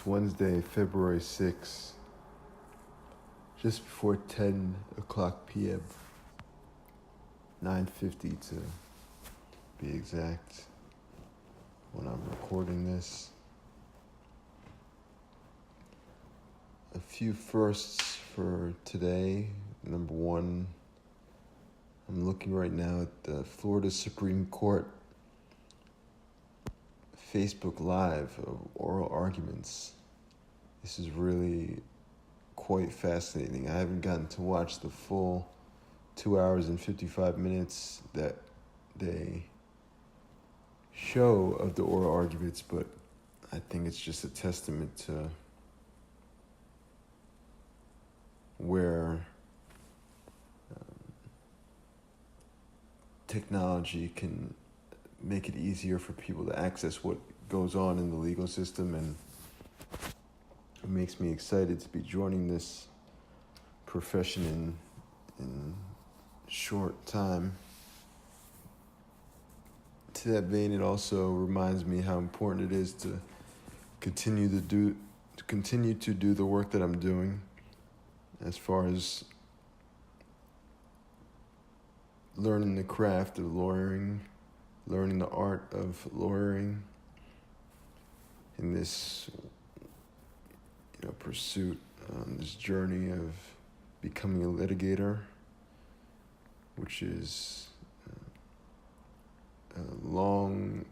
It's Wednesday, February 6th, just before 10 o'clock p.m., 9:50 to be exact, when I'm recording this. A few firsts for today. Number one, I'm looking right now at the Florida Supreme Court Facebook Live of oral arguments. This is really quite fascinating. I haven't gotten to watch the full 2 hours and 55 minutes that they show of the oral arguments, but I think it's just a testament to where technology can make it easier for people to access what goes on in the legal system, and it makes me excited to be joining this profession in short time. To that vein, it also reminds me how important it is to continue to do the work that I'm doing as far as learning the craft of lawyering, learning the art of lawyering in this pursuit, this journey of becoming a litigator, which is a long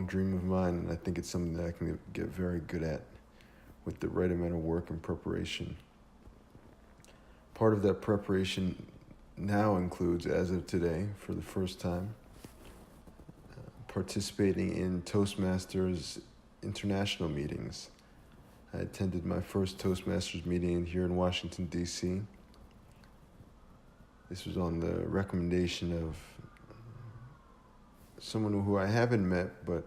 dream of mine, and I think it's something that I can get very good at with the right amount of work and preparation. Part of that preparation now includes, as of today, for the first time, participating in Toastmasters international meetings. I attended my first Toastmasters meeting here in Washington, D.C. This was on the recommendation of someone who I haven't met, but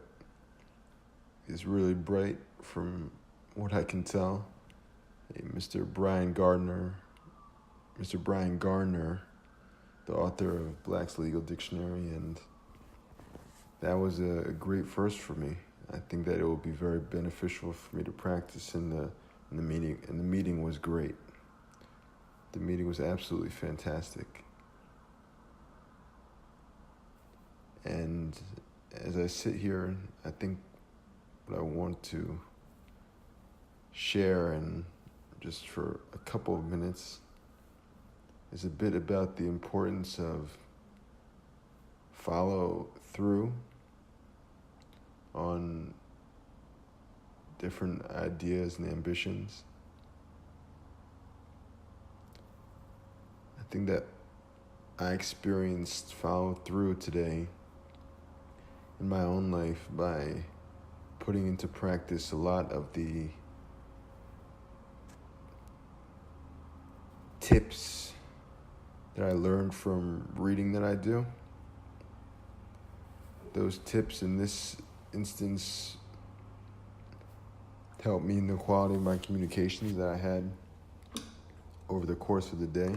is really bright from what I can tell, Mr. Brian Gardner, the author of Black's Legal Dictionary, and that was a great first for me. I think that it will be very beneficial for me to practice in the meeting, and the meeting was great. The meeting was absolutely fantastic. And as I sit here, I think what I want to share, and just for a couple of minutes, is a bit about the importance of follow through on different ideas and ambitions. I think that I experienced follow through today in my own life by putting into practice a lot of the tips that I learned from reading that I do. Those tips in this instance helped me in the quality of my communications that I had over the course of the day.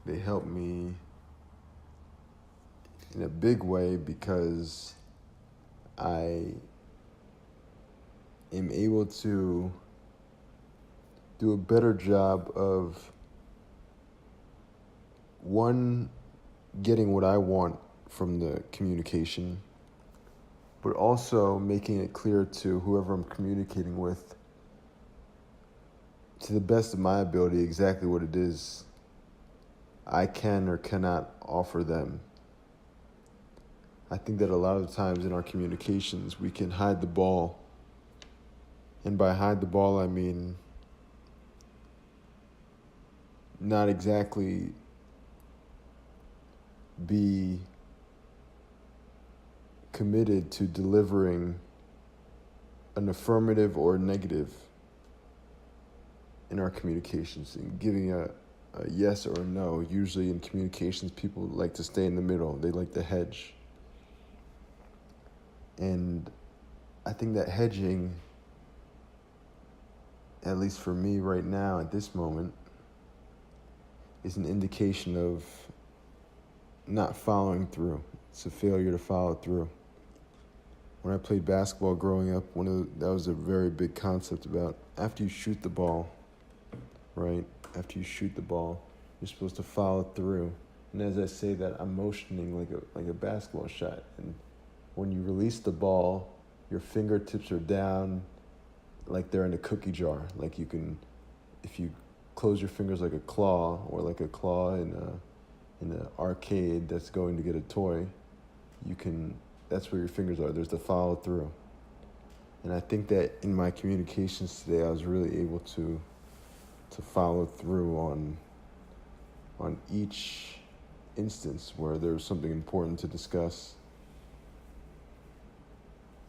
They helped me in a big way because I am able to do a better job of, one, getting what I want from the communication, but also making it clear to whoever I'm communicating with, to the best of my ability, exactly what it is I can or cannot offer them. I think that a lot of times in our communications, we can hide the ball. And by hide the ball, I mean not exactly be committed to delivering an affirmative or a negative in our communications, and giving a yes or a no. Usually in communications, people like to stay in the middle. They like to hedge. And I think that hedging, at least for me right now at this moment, is an indication of not following through. It's a failure to follow through. when I played basketball growing up, that was a very big concept about after you shoot the ball, right? After you shoot the ball, you're supposed to follow through. And as I say that, I'm motioning like a basketball shot. And when you release the ball, your fingertips are down like they're in a cookie jar. Like you can, if you close your fingers like a claw, or like a claw in an arcade that's going to get a toy, that's where your fingers are. There's the follow through. And I think that in my communications today, I was really able to follow through on each instance where there was something important to discuss.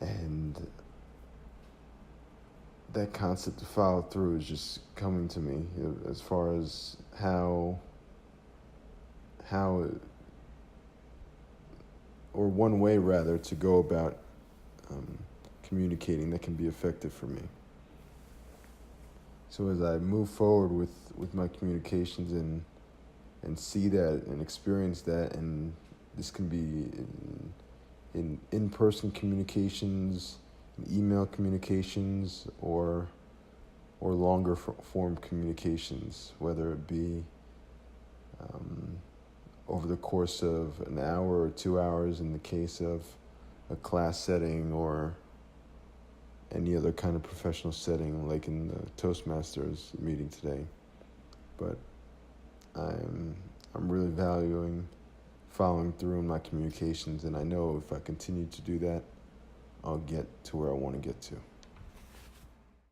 And that concept of follow through is just coming to me, as far as how or one way rather to go about communicating that can be effective for me. So as I move forward with my communications and see that and experience that, and this can be in-person communications, email communications, or longer form communications, whether it be over the course of an hour or 2 hours in the case of a class setting, or any other kind of professional setting like in the Toastmasters meeting today. But I'm really valuing following through in my communications, and I know if I continue to do that, I'll get to where I want to get to.